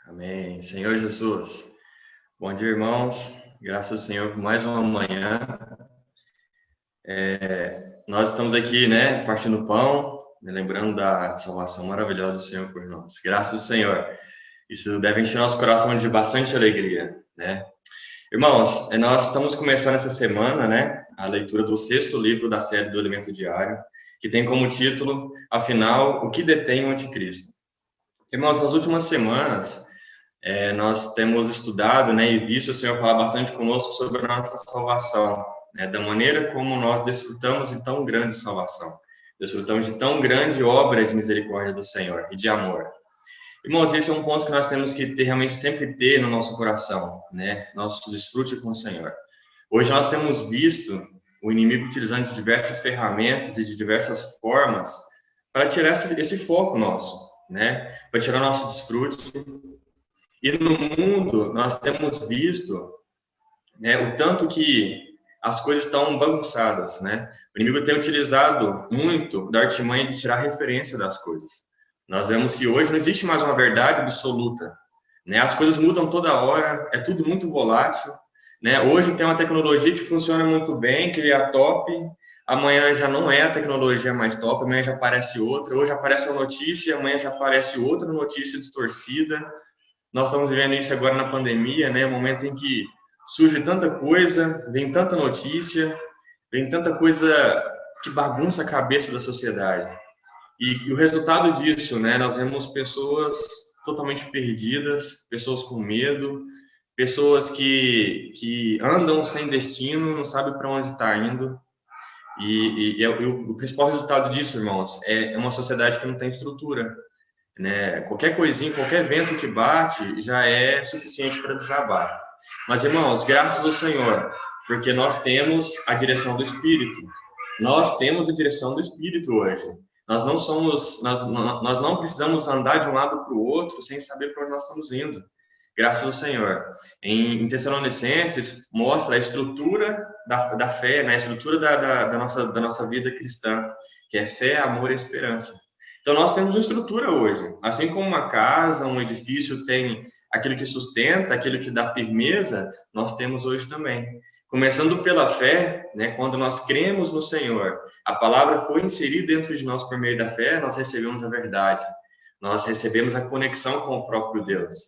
Amém. Senhor Jesus, bom dia, irmãos. Graças ao Senhor por mais uma manhã. Nós estamos aqui, partindo o pão, lembrando da salvação maravilhosa do Senhor por nós. Graças ao Senhor. Isso deve encher nosso coração de bastante alegria, né? Irmãos, nós estamos começando essa semana, a leitura do 6º livro da série do Alimento Diário, que tem como título, afinal, o que detém o anticristo? Irmãos, nas últimas semanas, nós temos estudado, e visto o Senhor falar bastante conosco sobre a nossa salvação, da maneira como nós desfrutamos de tão grande salvação, desfrutamos de tão grande obra de misericórdia do Senhor e de amor. Irmãos, esse é um ponto que nós temos que realmente sempre ter no nosso coração, nosso desfrute com o Senhor. Hoje nós temos visto o inimigo utilizando diversas ferramentas e de diversas formas para tirar esse foco nosso, para tirar nosso desfrute. E no mundo, nós temos visto o tanto que as coisas estão bagunçadas, O inimigo tem utilizado muito da artimanha de tirar referência das coisas. Nós vemos que hoje não existe mais uma verdade absoluta, As coisas mudam toda hora, é tudo muito volátil, Hoje tem uma tecnologia que funciona muito bem, que é top, amanhã já não é a tecnologia mais top, amanhã já aparece outra, hoje aparece uma notícia, amanhã já aparece outra notícia distorcida. Nós estamos vivendo isso agora na pandemia, um momento em que surge tanta coisa, vem tanta notícia, vem tanta coisa que bagunça a cabeça da sociedade. E o resultado disso, nós vemos pessoas totalmente perdidas, pessoas com medo, pessoas que andam sem destino, não sabem para onde está indo. E o principal resultado disso, irmãos, é uma sociedade que não tem estrutura. Qualquer coisinha, qualquer vento que bate já é suficiente para desabar. Mas, irmãos, graças ao Senhor, porque nós temos a direção do Espírito. Nós temos a direção do Espírito hoje. Nós não precisamos andar de um lado para o outro sem saber para onde nós estamos indo. Graças ao Senhor. Em Tessalonicenses, mostra a estrutura da fé, a estrutura da nossa vida cristã, que é fé, amor e esperança. Então, nós temos uma estrutura hoje. Assim como uma casa, um edifício tem aquilo que sustenta, aquilo que dá firmeza, nós temos hoje também. Começando pela fé, quando nós cremos no Senhor, a palavra foi inserida dentro de nós por meio da fé, nós recebemos a verdade. Nós recebemos a conexão com o próprio Deus.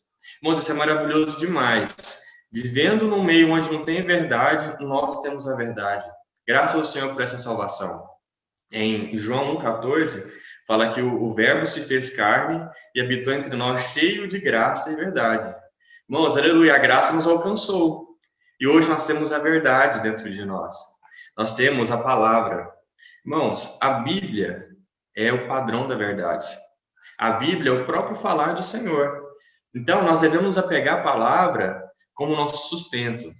Irmãos, isso é maravilhoso demais. Vivendo num meio onde não tem verdade, nós temos a verdade. Graças ao Senhor por essa salvação. Em João 1,14, fala que o Verbo se fez carne e habitou entre nós cheio de graça e verdade. Irmãos, aleluia, a graça nos alcançou. E hoje nós temos a verdade dentro de nós. Nós temos a palavra. Irmãos, a Bíblia é o padrão da verdade. A Bíblia é o próprio falar do Senhor. Então, nós devemos apegar a palavra como nosso sustento,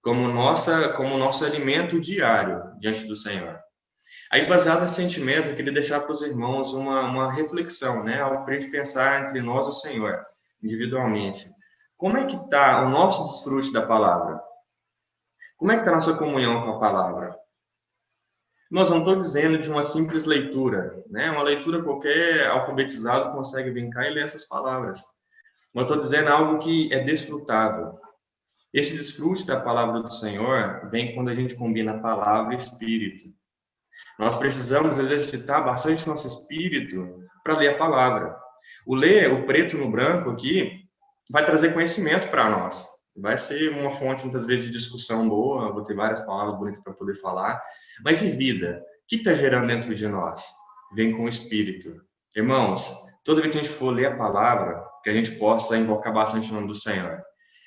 como nosso alimento diário diante do Senhor. Aí, baseado nesse sentimento, eu queria deixar para os irmãos uma reflexão, algo para a gente pensar entre nós e o Senhor, individualmente. Como é que está o nosso desfrute da palavra? Como é que está a nossa comunhão com a palavra? Nós não estou dizendo de uma simples leitura, Uma leitura qualquer alfabetizado consegue brincar e ler essas palavras. Mas estou dizendo algo que é desfrutável. Esse desfrute da palavra do Senhor vem quando a gente combina palavra e espírito. Nós precisamos exercitar bastante nosso espírito para ler a palavra. Ler o preto no branco aqui vai trazer conhecimento para nós. Vai ser uma fonte, muitas vezes, de discussão boa, vou ter várias palavras bonitas para poder falar. Mas e vida? O que está gerando dentro de nós? Vem com o espírito. Irmãos, toda vez que a gente for ler a palavra, que a gente possa invocar bastante o nome do Senhor.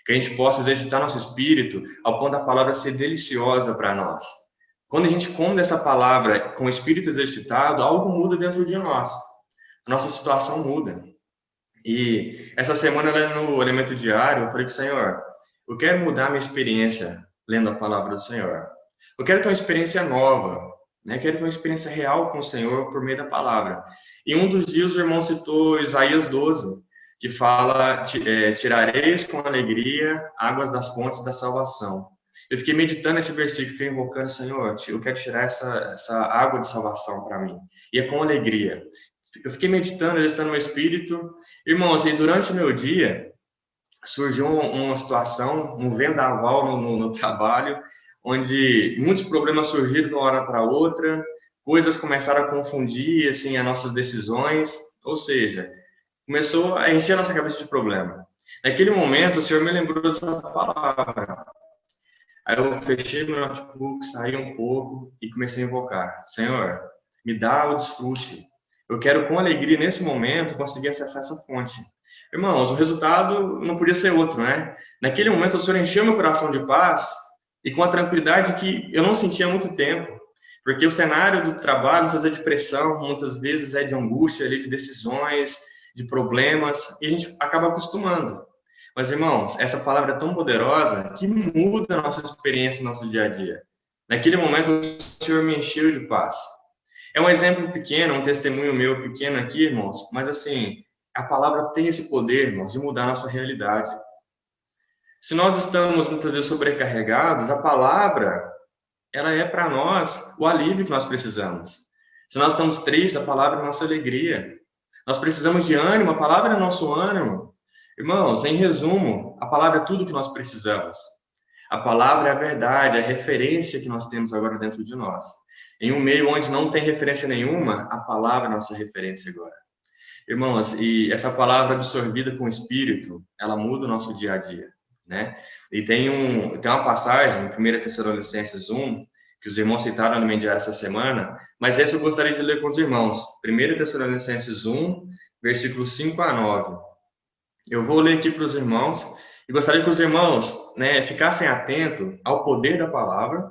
Que a gente possa exercitar nosso espírito ao ponto da palavra ser deliciosa para nós. Quando a gente come dessa palavra com o espírito exercitado, algo muda dentro de nós. A nossa situação muda. E essa semana, no Alimento Diário, eu falei com o Senhor, eu quero mudar minha experiência lendo a palavra do Senhor. Eu quero ter uma experiência nova, Quero ter uma experiência real com o Senhor por meio da palavra. E um dos dias o irmão citou Isaías 12, que fala, tirareis com alegria águas das fontes da salvação. Eu fiquei meditando nesse versículo, fiquei invocando, Senhor, eu quero tirar essa água de salvação para mim. E é com alegria. Eu fiquei meditando, exercitando meu espírito. Irmãos, e durante o meu dia, surgiu uma situação, um vendaval no trabalho, onde muitos problemas surgiram de uma hora para outra, coisas começaram a confundir assim, as nossas decisões, ou seja, começou a encher a nossa cabeça de problema. Naquele momento, o Senhor me lembrou dessa palavra. Aí eu fechei meu notebook, saí um pouco e comecei a invocar. Senhor, me dá o desfrute. Eu quero, com alegria, nesse momento, conseguir acessar essa fonte. Irmãos, o resultado não podia ser outro, né? Naquele momento, o Senhor encheu meu coração de paz e com a tranquilidade que eu não sentia há muito tempo. Porque o cenário do trabalho, muitas vezes é de pressão, muitas vezes é de angústia, de decisões, de problemas, e a gente acaba acostumando. Mas, irmãos, essa palavra é tão poderosa que muda a nossa experiência no nosso dia a dia. Naquele momento, o Senhor me encheu de paz. É um exemplo pequeno, um testemunho meu pequeno aqui, irmãos, mas assim, a palavra tem esse poder, irmãos, de mudar a nossa realidade. Se nós estamos muitas vezes sobrecarregados, a palavra, ela é para nós o alívio que nós precisamos. Se nós estamos tristes, a palavra é a nossa alegria. Nós precisamos de ânimo, a palavra é nosso ânimo. Irmãos, em resumo, a palavra é tudo que nós precisamos. A palavra é a verdade, é a referência que nós temos agora dentro de nós. Em um meio onde não tem referência nenhuma, a palavra é a nossa referência agora. Irmãos, e essa palavra absorvida com o Espírito, ela muda o nosso dia a dia, né? E tem uma passagem, em 1 Tessalonicenses 1, que os irmãos citaram no Mendiário essa semana, mas essa eu gostaria de ler com os irmãos. 1 Tessalonicenses 1, versículos 5 a 9. Eu vou ler aqui para os irmãos e gostaria que os irmãos, né, ficassem atentos ao poder da palavra,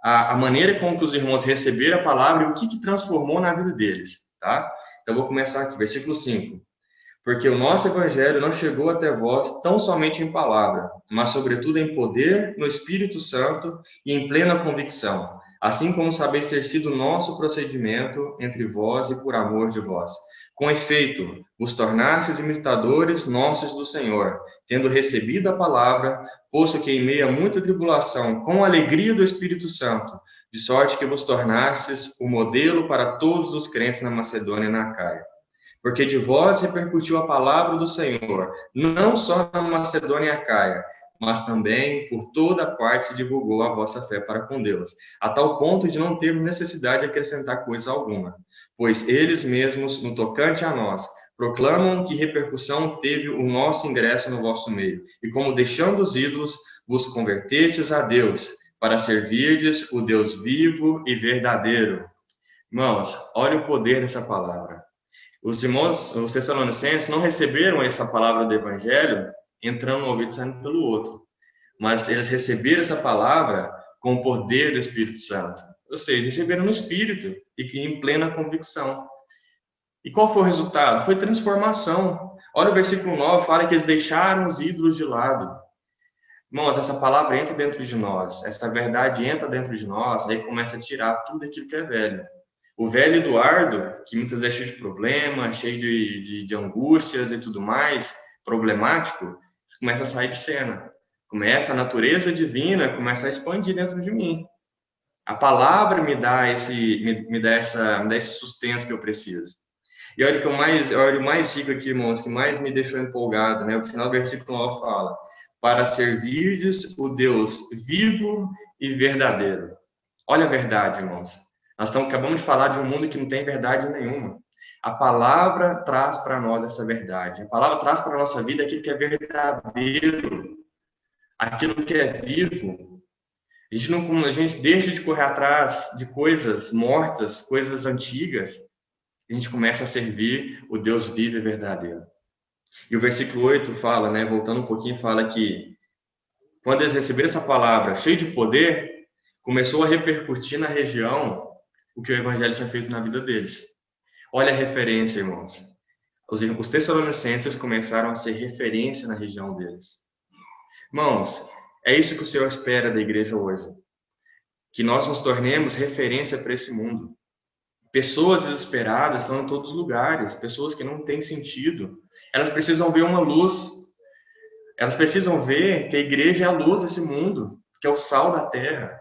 a maneira como que os irmãos receberam a palavra e o que transformou na vida deles, tá? Então, eu vou começar aqui, versículo 5. Porque o nosso evangelho não chegou até vós tão somente em palavra, mas sobretudo em poder, no Espírito Santo e em plena convicção, assim como sabeis ter sido o nosso procedimento entre vós e por amor de vós. Com efeito, vos tornastes imitadores nossos do Senhor, tendo recebido a palavra, posto que em meio a muita tribulação, com a alegria do Espírito Santo, de sorte que vos tornastes o modelo para todos os crentes na Macedônia e na Acaia. Porque de vós repercutiu a palavra do Senhor, não só na Macedônia e Acaia, mas também por toda parte se divulgou a vossa fé para com Deus, a tal ponto de não termos necessidade de acrescentar coisa alguma. Pois eles mesmos, no tocante a nós, proclamam que repercussão teve o nosso ingresso no vosso meio, e como deixando os ídolos, vos convertestes a Deus, para servirdes o Deus vivo e verdadeiro. Irmãos, olha o poder dessa palavra. Os irmãos, os tessalonicenses, não receberam essa palavra do evangelho entrando no ouvido e saindo pelo outro, mas eles receberam essa palavra com o poder do Espírito Santo. Ou seja, receberam no Espírito e em plena convicção. E qual foi o resultado? Foi transformação. Olha o versículo 9, fala que eles deixaram os ídolos de lado. Irmãos, essa palavra entra dentro de nós, essa verdade entra dentro de nós, aí começa a tirar tudo aquilo que é velho. O velho Eduardo, que muitas vezes é cheio de problemas, cheio de angústias e tudo mais, problemático, começa a sair de cena. Começa a natureza divina, começa a expandir dentro de mim. A palavra me dá esse sustento que eu preciso. E olha o mais rico aqui, irmãos, que mais me deixou empolgado, né? O final do versículo 9 fala: para servirdes o Deus vivo e verdadeiro. Olha a verdade, irmãos. Acabamos de falar de um mundo que não tem verdade nenhuma. A palavra traz para nós essa verdade. A palavra traz para a nossa vida aquilo que é verdadeiro, aquilo que é vivo. A gente deixa de correr atrás de coisas mortas, coisas antigas. A gente começa a servir o Deus vivo e verdadeiro. E o versículo 8 fala, né, voltando um pouquinho, fala que quando eles receberam essa palavra cheia de poder, começou a repercutir na região o que o evangelho tinha feito na vida deles. Olha a referência, irmãos. Os tessalonicenses começaram a ser referência na região deles. Irmãos, é isso que o Senhor espera da igreja hoje. Que nós nos tornemos referência para esse mundo. Pessoas desesperadas estão em todos os lugares, pessoas que não têm sentido. Elas precisam ver uma luz. Elas precisam ver que a igreja é a luz desse mundo, que é o sal da terra.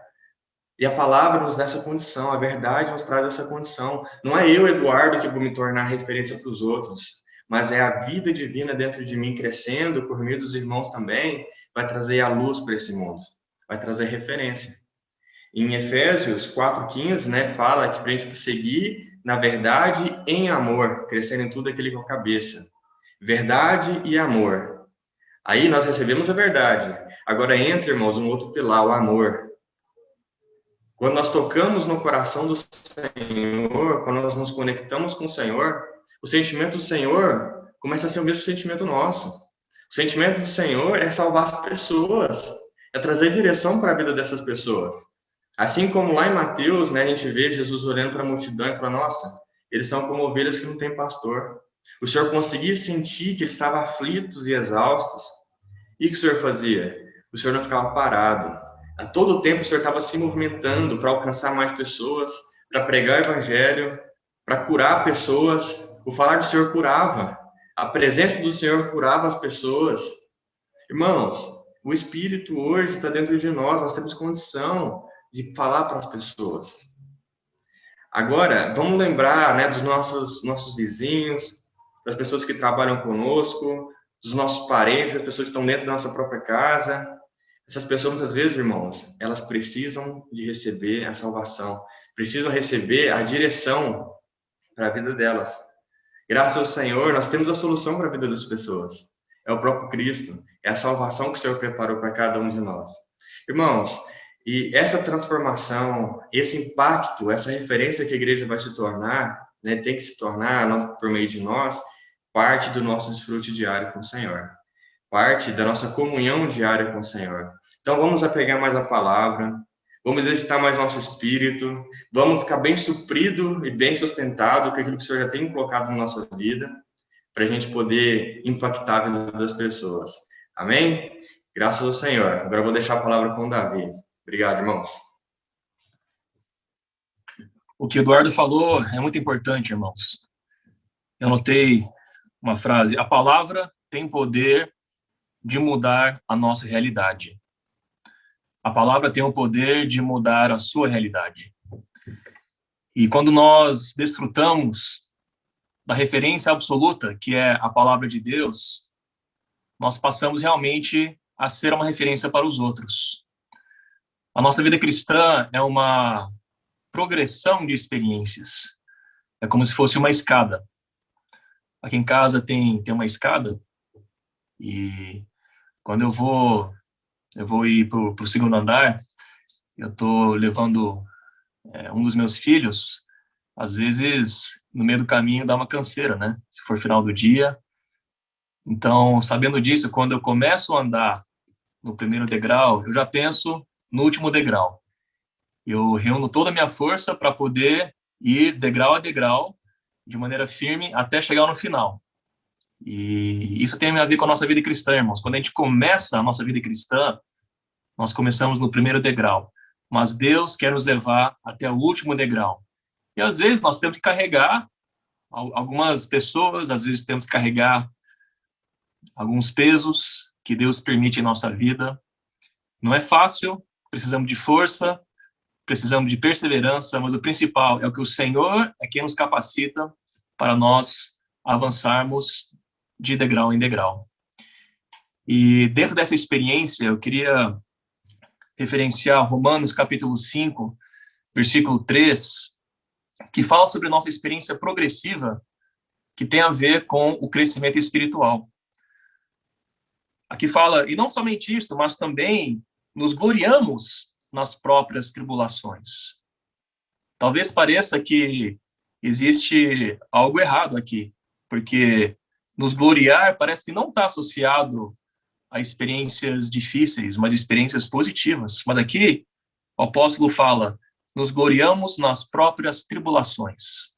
E a palavra nos dá essa condição, a verdade nos traz essa condição. Não é eu, Eduardo, que vou me tornar referência para os outros, mas é a vida divina dentro de mim crescendo, por meio dos irmãos também, vai trazer a luz para esse mundo, vai trazer referência. Em Efésios 4,15, né, fala que para a gente prosseguir na verdade em amor, crescendo em tudo aquele com a cabeça. Verdade e amor. Aí nós recebemos a verdade. Agora entra, irmãos, um outro pilar, o amor. Quando nós tocamos no coração do Senhor, quando nós nos conectamos com o Senhor, o sentimento do Senhor começa a ser o mesmo sentimento nosso. O sentimento do Senhor é salvar as pessoas, é trazer direção para a vida dessas pessoas. Assim como lá em Mateus, né, a gente vê Jesus olhando para a multidão e falando, nossa, eles são como ovelhas que não têm pastor. O Senhor conseguia sentir que eles estavam aflitos e exaustos. E o que o Senhor fazia? O Senhor não ficava parado. A todo tempo o Senhor estava se movimentando para alcançar mais pessoas, para pregar o Evangelho, para curar pessoas. O falar do Senhor curava. A presença do Senhor curava as pessoas. Irmãos, o Espírito hoje está dentro de nós, nós temos condição de falar para as pessoas. Agora, vamos lembrar, né, dos nossos vizinhos, das pessoas que trabalham conosco, dos nossos parentes, das pessoas que estão dentro da nossa própria casa. Essas pessoas, muitas vezes, irmãos, elas precisam de receber a salvação, precisam receber a direção para a vida delas. Graças ao Senhor, nós temos a solução para a vida das pessoas. É o próprio Cristo, é a salvação que o Senhor preparou para cada um de nós. Irmãos, e essa transformação, esse impacto, essa referência que a igreja vai se tornar, né, tem que se tornar, por meio de nós, parte do nosso desfrute diário com o Senhor. Parte da nossa comunhão diária com o Senhor. Então, vamos apegar mais a palavra, vamos exercitar mais nosso espírito, vamos ficar bem suprido e bem sustentado com aquilo que o Senhor já tem colocado na nossa vida, para a gente poder impactar a vida das pessoas. Amém? Graças ao Senhor. Agora eu vou deixar a palavra com o Davi. Obrigado, irmãos. O que o Eduardo falou é muito importante, irmãos. Eu notei uma frase: a palavra tem poder de mudar a nossa realidade. A palavra tem o poder de mudar a sua realidade. E quando nós desfrutamos da referência absoluta, que é a palavra de Deus, nós passamos realmente a ser uma referência para os outros. A nossa vida cristã é uma progressão de experiências. É como se fosse uma escada. Aqui em casa tem uma escada, e quando eu vou ir para o segundo andar, eu estou levando um dos meus filhos. Às vezes, no meio do caminho, dá uma canseira, né? Se for final do dia. Então, sabendo disso, quando eu começo a andar no primeiro degrau, eu já penso no último degrau. Eu reúno toda a minha força para poder ir degrau a degrau, de maneira firme, até chegar no final. E isso tem a ver com a nossa vida cristã, irmãos. Quando a gente começa a nossa vida cristã, nós começamos no primeiro degrau, mas Deus quer nos levar até o último degrau. E às vezes nós temos que carregar algumas pessoas, às vezes temos que carregar alguns pesos que Deus permite em nossa vida. Não é fácil, precisamos de força, precisamos de perseverança, mas o principal é o que o Senhor é quem nos capacita para nós avançarmos de degrau em degrau. E dentro dessa experiência, eu queria referenciar Romanos capítulo 5, versículo 3, que fala sobre a nossa experiência progressiva, que tem a ver com o crescimento espiritual. Aqui fala, e não somente isso, mas também nos gloriamos nas próprias tribulações. Talvez pareça que existe algo errado aqui, porque nos gloriar parece que não está associado a experiências difíceis, mas experiências positivas. Mas aqui o apóstolo fala, nos gloriamos nas próprias tribulações.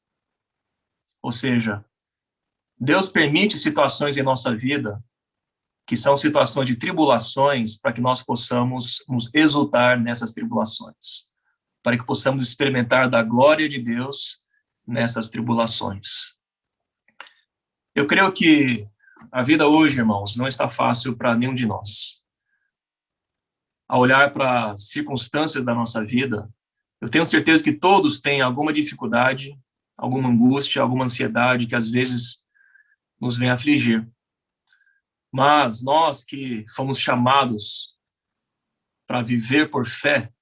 Ou seja, Deus permite situações em nossa vida que são situações de tribulações para que nós possamos nos exultar nessas tribulações, para que possamos experimentar da glória de Deus nessas tribulações. Eu creio que a vida hoje, irmãos, não está fácil para nenhum de nós. Ao olhar para as circunstâncias da nossa vida, eu tenho certeza que todos têm alguma dificuldade, alguma angústia, alguma ansiedade que às vezes nos vem afligir. Mas nós que fomos chamados para viver por fé,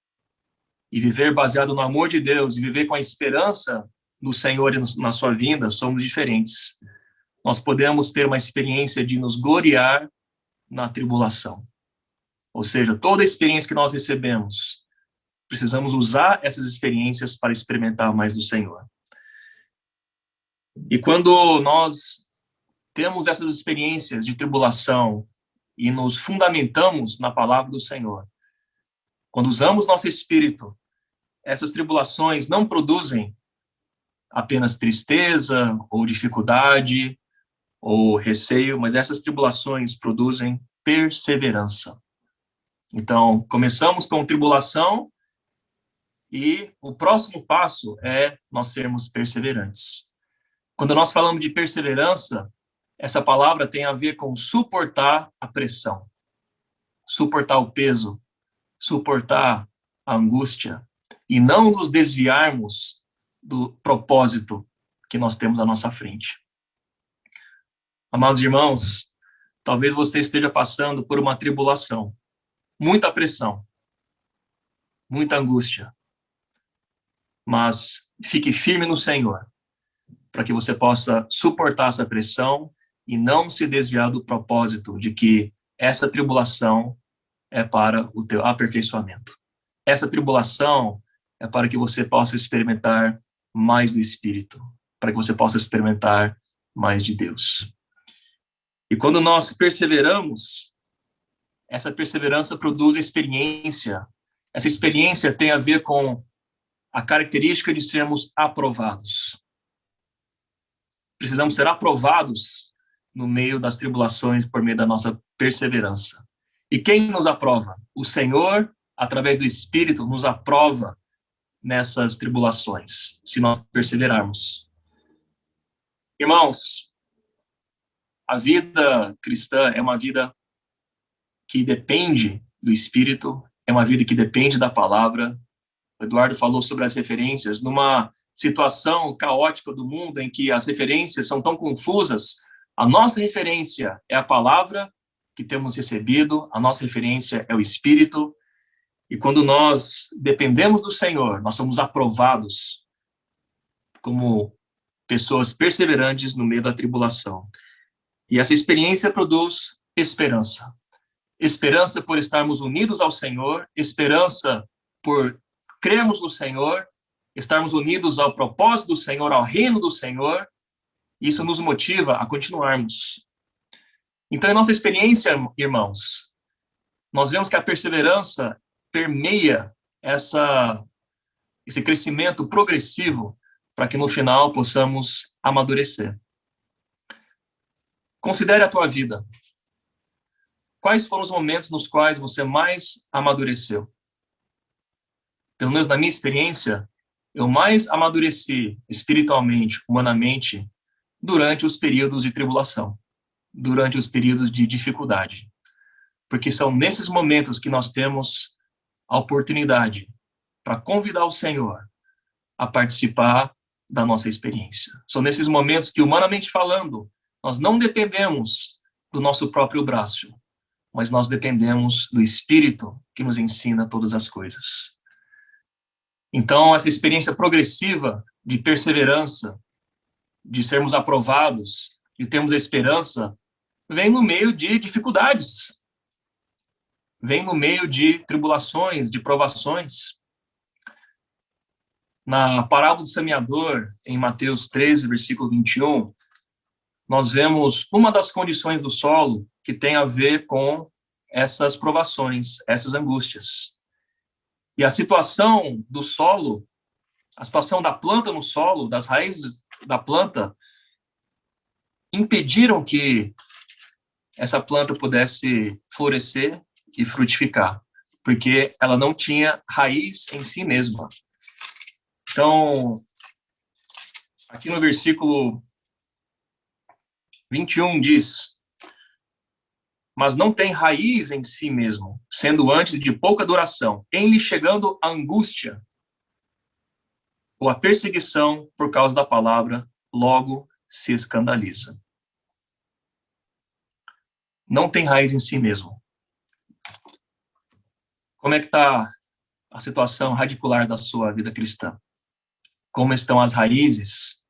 e viver baseado no amor de Deus, e viver com a esperança do Senhor na sua vinda, somos diferentes. Nós podemos ter uma experiência de nos gloriar na tribulação. Ou seja, toda a experiência que nós recebemos, precisamos usar essas experiências para experimentar mais do Senhor. E quando nós temos essas experiências de tribulação e nos fundamentamos na palavra do Senhor, quando usamos nosso espírito, essas tribulações não produzem apenas tristeza ou dificuldade ou receio, mas essas tribulações produzem perseverança. Então, começamos com tribulação e o próximo passo é nós sermos perseverantes. Quando nós falamos de perseverança, essa palavra tem a ver com suportar a pressão, suportar o peso, suportar a angústia e não nos desviarmos do propósito que nós temos à nossa frente. Amados irmãos, talvez você esteja passando por uma tribulação, muita pressão, muita angústia, mas fique firme no Senhor, para que você possa suportar essa pressão e não se desviar do propósito de que essa tribulação é para o teu aperfeiçoamento. Essa tribulação é para que você possa experimentar mais do Espírito, para que você possa experimentar mais de Deus. E quando nós perseveramos, essa perseverança produz experiência. Essa experiência tem a ver com a característica de sermos aprovados. Precisamos ser aprovados no meio das tribulações por meio da nossa perseverança. E quem nos aprova? O Senhor, através do Espírito, nos aprova nessas tribulações, se nós perseverarmos. Irmãos, a vida cristã é uma vida que depende do Espírito, é uma vida que depende da palavra. O Eduardo falou sobre as referências. Numa situação caótica do mundo em que as referências são tão confusas, a nossa referência é a palavra que temos recebido, a nossa referência é o Espírito, e quando nós dependemos do Senhor, nós somos aprovados como pessoas perseverantes no meio da tribulação. E essa experiência produz esperança. Esperança por estarmos unidos ao Senhor, esperança por crermos no Senhor, estarmos unidos ao propósito do Senhor, ao reino do Senhor. Isso nos motiva a continuarmos. Então, em nossa experiência, irmãos, nós vemos que a perseverança permeia esse crescimento progressivo para que no final possamos amadurecer. Considere a tua vida. Quais foram os momentos nos quais você mais amadureceu? Pelo menos na minha experiência, eu mais amadureci espiritualmente, humanamente, durante os períodos de tribulação, durante os períodos de dificuldade. Porque são nesses momentos que nós temos a oportunidade para convidar o Senhor a participar da nossa experiência. São nesses momentos que, humanamente falando, nós não dependemos do nosso próprio braço, mas nós dependemos do Espírito que nos ensina todas as coisas. Então, essa experiência progressiva de perseverança, de sermos aprovados, de termos esperança, vem no meio de dificuldades, vem no meio de tribulações, de provações. Na parábola do semeador, em Mateus 13, versículo 21, nós vemos uma das condições do solo que tem a ver com essas provações, essas angústias. E a situação do solo, a situação da planta no solo, das raízes da planta, impediram que essa planta pudesse florescer e frutificar, porque ela não tinha raiz em si mesma. Então, aqui no versículo 21 diz: mas não tem raiz em si mesmo, sendo antes de pouca duração, em lhe chegando a angústia ou a perseguição por causa da palavra, logo se escandaliza. não tem raiz em si mesmo. Como é que está a situação radicular da sua vida cristã? Como estão as raízes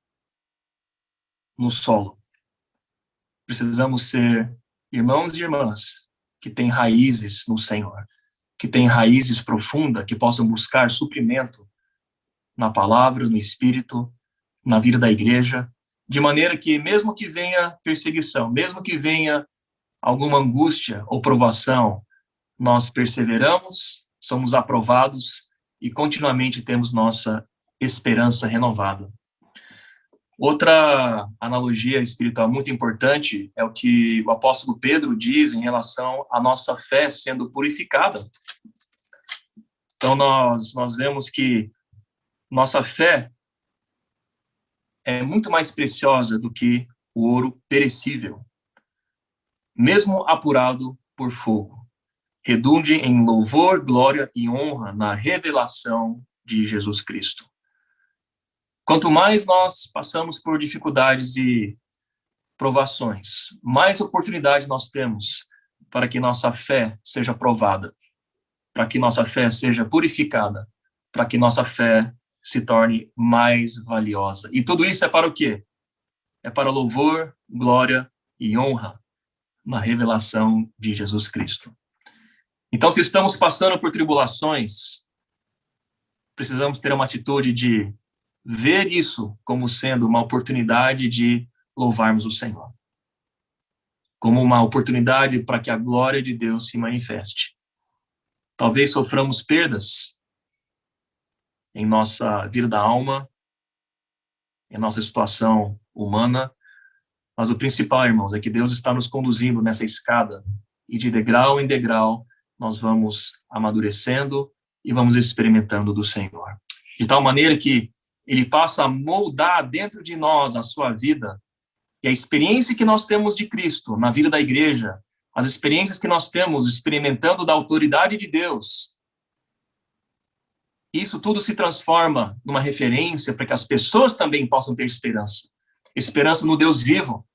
no solo? Precisamos ser irmãos e irmãs que têm raízes no Senhor, que têm raízes profundas, que possam buscar suprimento na palavra, no Espírito, na vida da igreja, de maneira que, mesmo que venha perseguição, mesmo que venha alguma angústia ou provação, nós perseveramos, somos aprovados e continuamente temos nossa esperança renovada. Outra analogia espiritual muito importante é o que o apóstolo Pedro diz em relação à nossa fé sendo purificada. Então, nós vemos que nossa fé é muito mais preciosa do que o ouro perecível, mesmo apurado por fogo. Redunde em louvor, glória e honra na revelação de Jesus Cristo. Quanto mais nós passamos por dificuldades e provações, mais oportunidades nós temos para que nossa fé seja provada, para que nossa fé seja purificada, para que nossa fé se torne mais valiosa. E tudo isso é para o quê? É para louvor, glória e honra na revelação de Jesus Cristo. Então, se estamos passando por tribulações, precisamos ter uma atitude de ver isso como sendo uma oportunidade de louvarmos o Senhor, como uma oportunidade para que a glória de Deus se manifeste. Talvez soframos perdas em nossa vida da alma, em nossa situação humana, mas o principal, irmãos, é que Deus está nos conduzindo nessa escada e de degrau em degrau nós vamos amadurecendo e vamos experimentando do Senhor. De tal maneira que Ele passa a moldar dentro de nós a sua vida e a experiência que nós temos de Cristo na vida da igreja, as experiências que nós temos experimentando da autoridade de Deus, isso tudo se transforma numa referência para que as pessoas também possam ter esperança. Esperança no Deus vivo.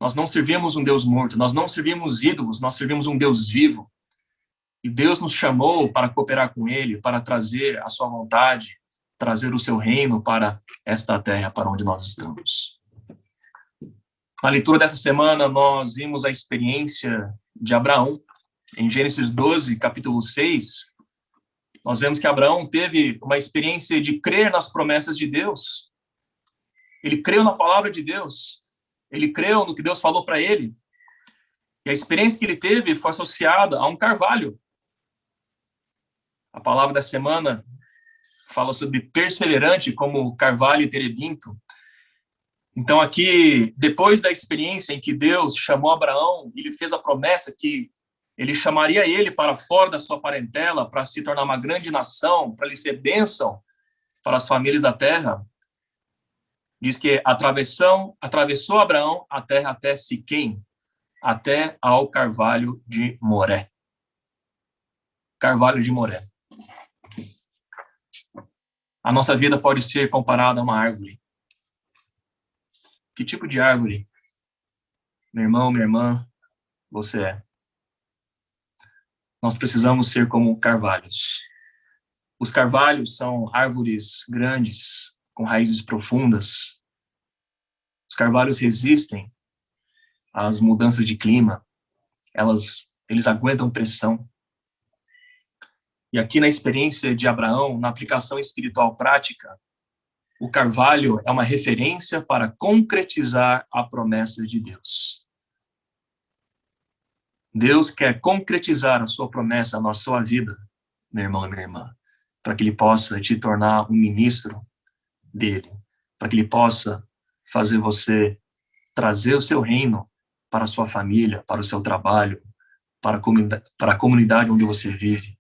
Nós não servimos um Deus morto, nós não servimos ídolos, nós servimos um Deus vivo. E Deus nos chamou para cooperar com Ele, para trazer a sua vontade, trazer o seu reino para esta terra, para onde nós estamos. Na leitura dessa semana, nós vimos a experiência de Abraão. Em Gênesis 12, capítulo 6, nós vemos que Abraão teve uma experiência de crer nas promessas de Deus. Ele creu na palavra de Deus. Ele creu no que Deus falou para ele. E a experiência que ele teve foi associada a um carvalho. A palavra da semana fala sobre perseverante como carvalho terebinto. Então aqui, depois da experiência em que Deus chamou Abraão, ele fez a promessa que ele chamaria ele para fora da sua parentela, para se tornar uma grande nação, para ele ser bênção para as famílias da terra. Diz que atravessou Abraão a terra até Siquém, até ao carvalho de Moré. Carvalho de Moré. A nossa vida pode ser comparada a uma árvore. Que tipo de árvore, meu irmão, minha irmã, você é? Nós precisamos ser como carvalhos. Os carvalhos são árvores grandes, com raízes profundas. Os carvalhos resistem às mudanças de clima. Eles aguentam pressão. E aqui na experiência de Abraão, na aplicação espiritual prática, o carvalho é uma referência para concretizar a promessa de Deus. Deus quer concretizar a sua promessa na sua vida, meu irmão e minha irmã, para que Ele possa te tornar um ministro dele, para que Ele possa fazer você trazer o seu reino para a sua família, para o seu trabalho, para a comunidade onde você vive.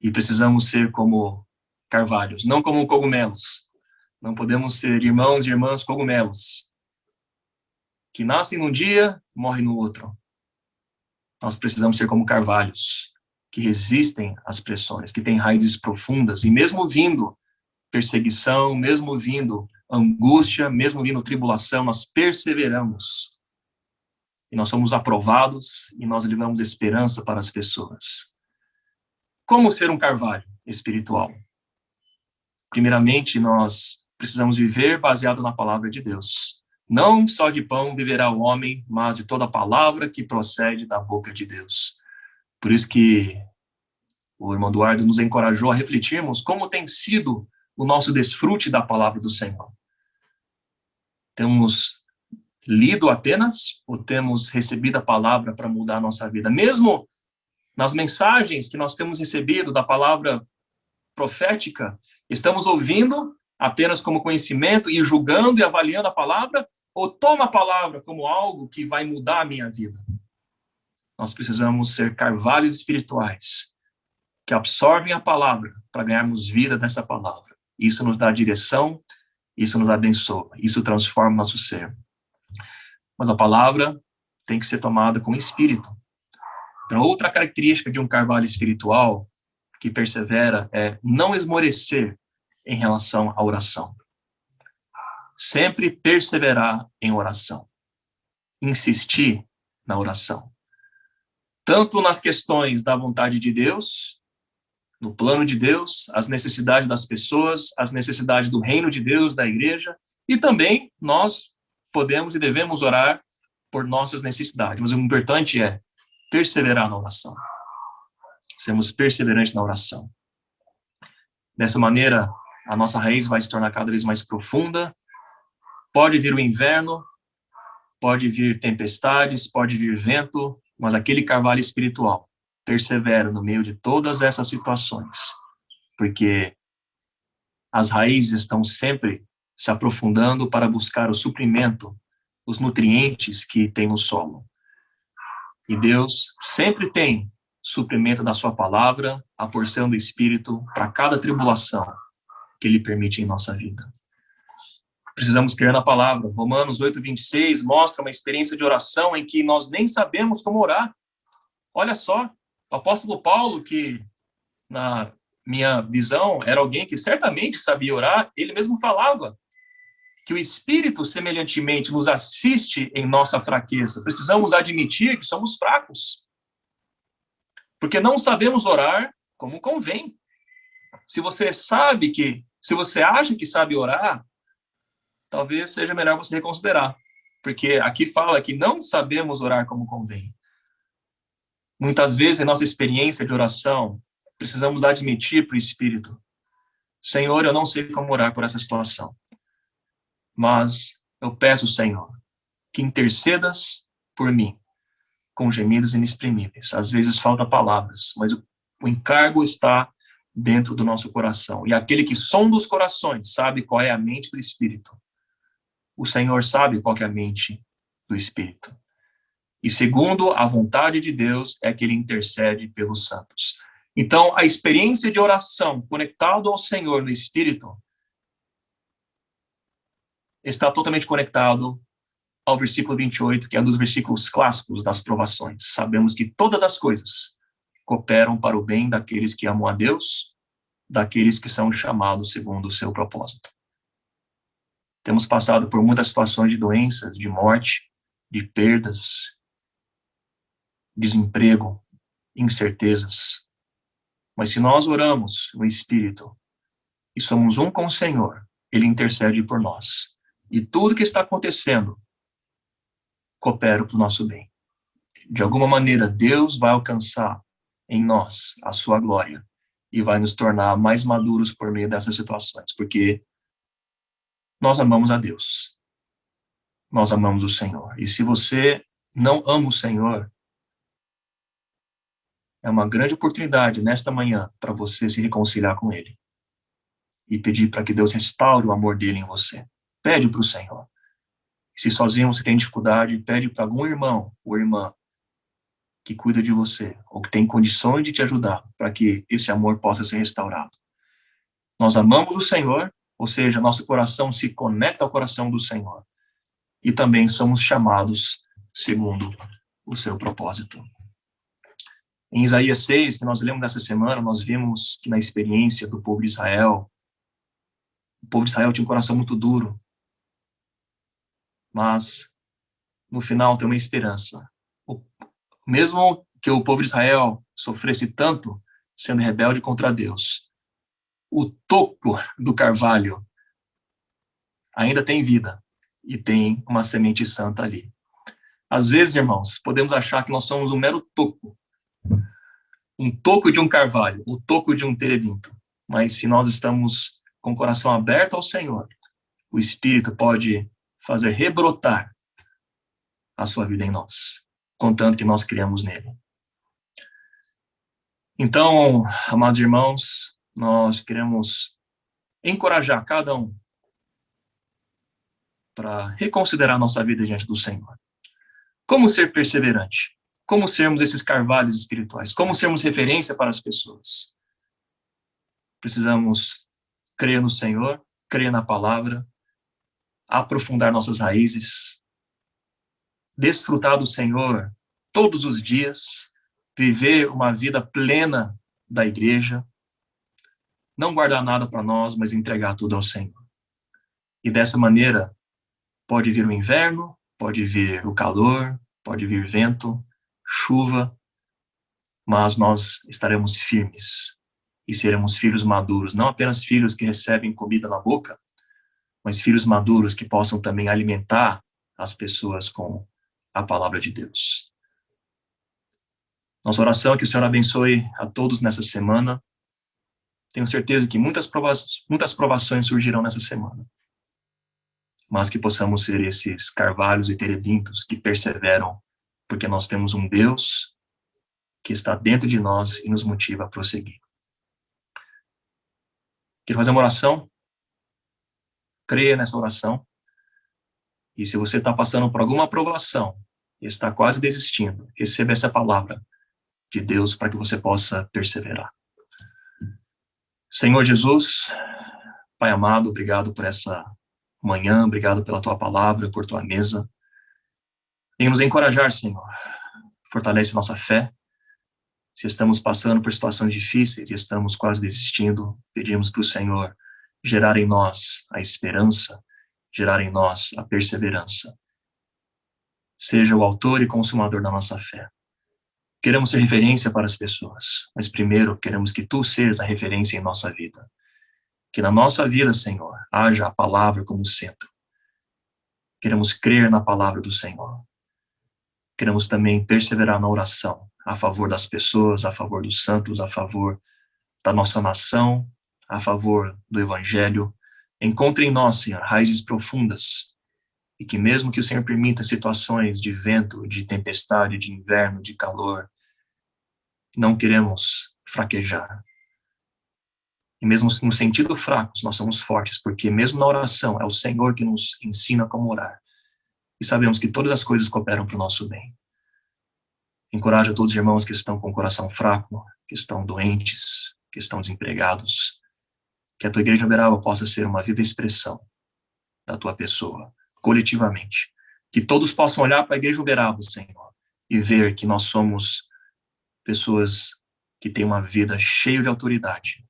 E precisamos ser como carvalhos, não como cogumelos. Não podemos ser irmãos e irmãs cogumelos, que nascem num dia, morrem no outro. Nós precisamos ser como carvalhos, que resistem às pressões, que têm raízes profundas, e mesmo vindo perseguição, mesmo vindo angústia, mesmo vindo tribulação, nós perseveramos. e nós somos aprovados e nós levamos esperança para as pessoas. Como ser um carvalho espiritual? Primeiramente, nós precisamos viver baseado na palavra de Deus. Não só de pão viverá o homem, mas de toda palavra que procede da boca de Deus. Por isso que o irmão Eduardo nos encorajou a refletirmos como tem sido o nosso desfrute da palavra do Senhor. Temos lido apenas ou temos recebido a palavra para mudar a nossa vida? Mesmo nas mensagens que nós temos recebido da palavra profética, estamos ouvindo apenas como conhecimento e julgando e avaliando a palavra, ou toma a palavra como algo que vai mudar a minha vida? Nós precisamos ser carvalhos espirituais que absorvem a palavra para ganharmos vida dessa palavra. Isso nos dá direção, isso nos abençoa, isso transforma o nosso ser. Mas a palavra tem que ser tomada com espírito. Então, outra característica de um carvalho espiritual que persevera é não esmorecer em relação à oração. Sempre perseverar em oração. Insistir na oração. Tanto nas questões da vontade de Deus, no plano de Deus, as necessidades das pessoas, as necessidades do reino de Deus, da igreja, e também nós podemos e devemos orar por nossas necessidades. Mas o importante é perseverar na oração. Sermos perseverantes na oração. Dessa maneira, a nossa raiz vai se tornar cada vez mais profunda. Pode vir o inverno, pode vir tempestades, pode vir vento, mas aquele carvalho espiritual persevera no meio de todas essas situações, porque as raízes estão sempre se aprofundando para buscar o suprimento, os nutrientes que tem no solo. E Deus sempre tem suprimento da sua palavra, a porção do Espírito para cada tribulação que Ele permite em nossa vida. Precisamos crer na palavra. Romanos 8:26 mostra uma experiência de oração em que nós nem sabemos como orar. Olha só, o apóstolo Paulo, que na minha visão era alguém que certamente sabia orar, ele mesmo falava que o Espírito semelhantemente nos assiste em nossa fraqueza. Precisamos admitir que somos fracos, porque não sabemos orar como convém. Se você acha que sabe orar, talvez seja melhor você reconsiderar, porque aqui fala que não sabemos orar como convém. Muitas vezes, em nossa experiência de oração, precisamos admitir para o Espírito: Senhor, eu não sei como orar por essa situação, mas eu peço, Senhor, que intercedas por mim, com gemidos inexprimíveis. Às vezes falta palavras, mas o encargo está dentro do nosso coração. E aquele que sonda os corações sabe qual é a mente do Espírito. O Senhor sabe qual é a mente do Espírito. E segundo a vontade de Deus é que Ele intercede pelos santos. Então, a experiência de oração conectado ao Senhor no Espírito está totalmente conectado ao versículo 28, que é um dos versículos clássicos das provações. Sabemos que todas as coisas cooperam para o bem daqueles que amam a Deus, daqueles que são chamados segundo o seu propósito. Temos passado por muitas situações de doenças, de morte, de perdas, desemprego, incertezas. Mas se nós oramos no Espírito e somos um com o Senhor, Ele intercede por nós. E tudo que está acontecendo coopera para o nosso bem. De alguma maneira, Deus vai alcançar em nós a sua glória e vai nos tornar mais maduros por meio dessas situações, porque nós amamos a Deus. Nós amamos o Senhor. E se você não ama o Senhor, é uma grande oportunidade nesta manhã para você se reconciliar com Ele e pedir para que Deus restaure o amor dele em você. Pede para o Senhor. Se sozinho você tem dificuldade, pede para algum irmão ou irmã que cuida de você ou que tem condições de te ajudar para que esse amor possa ser restaurado. Nós amamos o Senhor, ou seja, nosso coração se conecta ao coração do Senhor. E também somos chamados segundo o seu propósito. Em Isaías 6, que nós lemos nessa semana, nós vimos que na experiência do povo de Israel, o povo de Israel tinha um coração muito duro. Mas no final tem uma esperança. Mesmo que o povo de Israel sofresse tanto sendo rebelde contra Deus, o toco do carvalho ainda tem vida e tem uma semente santa ali. Às vezes, irmãos, podemos achar que nós somos um mero toco, um toco de um carvalho, o toco de um terebinto. Mas se nós estamos com o coração aberto ao Senhor, o Espírito pode fazer rebrotar a sua vida em nós, contanto que nós criamos nele. Então, amados irmãos, nós queremos encorajar cada um para reconsiderar nossa vida diante do Senhor. Como ser perseverante? Como sermos esses carvalhos espirituais? Como sermos referência para as pessoas? Precisamos crer no Senhor, crer na palavra, aprofundar nossas raízes, desfrutar do Senhor todos os dias, viver uma vida plena da igreja, não guardar nada para nós, mas entregar tudo ao Senhor. E dessa maneira, pode vir o inverno, pode vir o calor, pode vir vento, chuva, mas nós estaremos firmes e seremos filhos maduros, não apenas filhos que recebem comida na boca, mas filhos maduros que possam também alimentar as pessoas com a palavra de Deus. Nossa oração é que o Senhor abençoe a todos nessa semana. Tenho certeza que muitas provações surgirão nessa semana, mas que possamos ser esses carvalhos e terebintos que perseveram, porque nós temos um Deus que está dentro de nós e nos motiva a prosseguir. Quero fazer uma oração. Creia nessa oração. E se você está passando por alguma provação e está quase desistindo, receba essa palavra de Deus para que você possa perseverar. Senhor Jesus, Pai amado, obrigado por essa manhã, obrigado pela Tua palavra, por Tua mesa. Venha nos encorajar, Senhor. Fortalece nossa fé. Se estamos passando por situações difíceis e estamos quase desistindo, pedimos para o Senhor gerar em nós a esperança, gerar em nós a perseverança. Seja o autor e consumador da nossa fé. Queremos ser referência para as pessoas, mas primeiro queremos que Tu sejas a referência em nossa vida. Que na nossa vida, Senhor, haja a palavra como centro. Queremos crer na palavra do Senhor. Queremos também perseverar na oração, a favor das pessoas, a favor dos santos, a favor da nossa nação, a favor do Evangelho. Encontre em nós, Senhor, raízes profundas, e que mesmo que o Senhor permita situações de vento, de tempestade, de inverno, de calor, não queremos fraquejar. E mesmo no sentido fracos, nós somos fortes, porque mesmo na oração, é o Senhor que nos ensina como orar. E sabemos que todas as coisas cooperam para o nosso bem. Encoraja todos os irmãos que estão com o coração fraco, que estão doentes, que estão desempregados, que a Tua Igreja Uberaba possa ser uma viva expressão da Tua pessoa, coletivamente. Que todos possam olhar para a Igreja Uberaba, Senhor, e ver que nós somos pessoas que têm uma vida cheia de autoridade,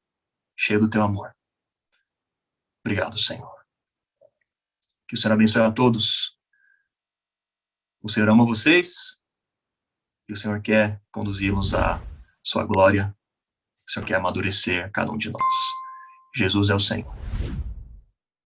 cheia do Teu amor. Obrigado, Senhor. Que o Senhor abençoe a todos. O Senhor ama vocês e o Senhor quer conduzi-los à sua glória. O Senhor quer amadurecer cada um de nós. Jesus é o Senhor.